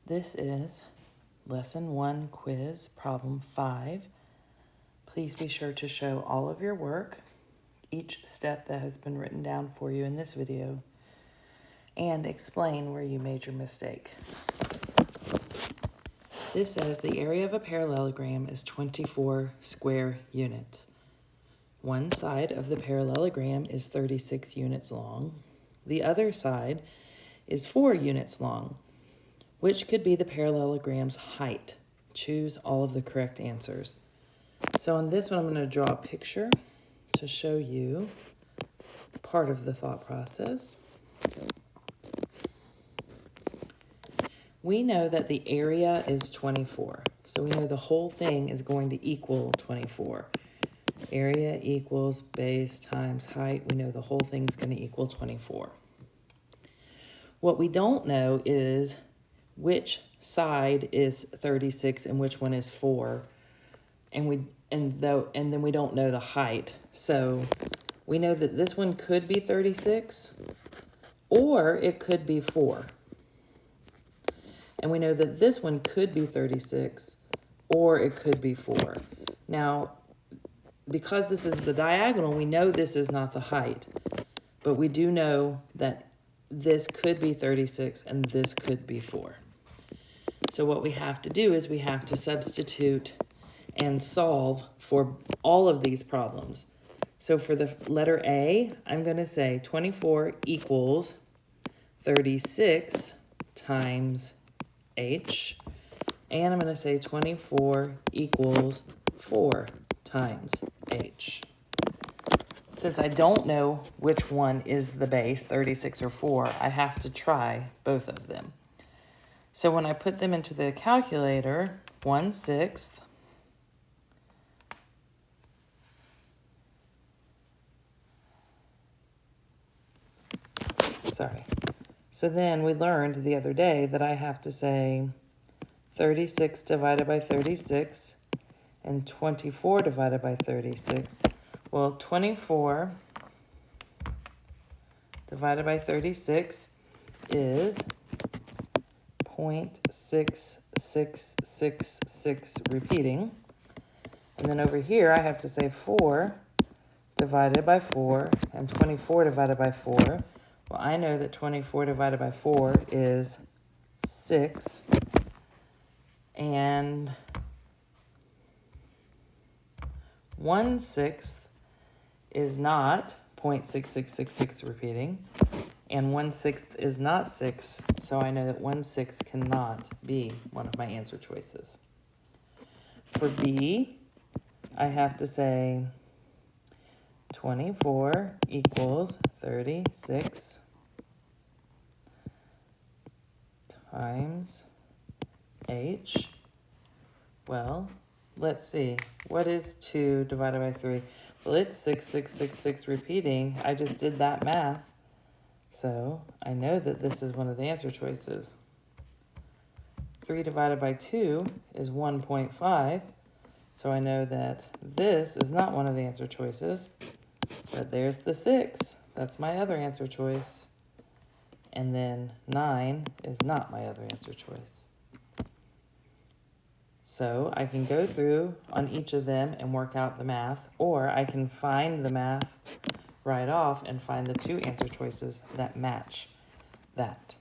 This is Lesson 1 Quiz, Problem 5. Please be sure to show all of your work, each step that has been written down for you in this video, and explain where you made your mistake. This says the area of a parallelogram is 24 square units. One side of the parallelogram is 36 units long. The other side is 4 units long. Which could be the parallelogram's height? Choose all of the correct answers. So on this one, I'm going to draw a picture to show you part of the thought process. We know that the area is 24. So we know the whole thing is going to equal 24. Area equals base times height. We know the whole thing's going to equal 24. What we don't know is which side is 36 and which one is 4. And then we don't know the height. So we know that this one could be 36 or it could be 4. And we know that this one could be 36 or it could be 4. Now, because this is the diagonal, we know this is not the height. But we do know that this could be 36 and this could be 4. So what we have to do is we have to substitute and solve for all of these problems. So for the letter A, I'm going to say 24 equals 36 times H. And I'm going to say 24 equals 4 times H. Since I don't know which one is the base, 36 or 4, I have to try both of them. So when I put them into the calculator, 1/6 So then we learned the other day that I have to say 36 divided by 36 and 24 divided by 36. Well, 24 divided by 36 is 0.6666 repeating. And then over here, I have to say 4 divided by 4 and 24 divided by 4. Well, I know that 24 divided by 4 is 6. And 1/6 is not 0.6666 repeating. And 1/6 is not 6, so I know that 1/6 cannot be one of my answer choices. For B, I have to say 24 equals 36 times H. Well, let's see. What is 2 divided by 3? Well, it's 6666 repeating. I just did that math. So I know that this is one of the answer choices. 3 divided by 2 is 1.5. So I know that this is not one of the answer choices. But there's the 6. That's my other answer choice. And then 9 is not my other answer choice. So I can go through on each of them and work out the math, or I can find the math right off and find the 2 answer choices that match that.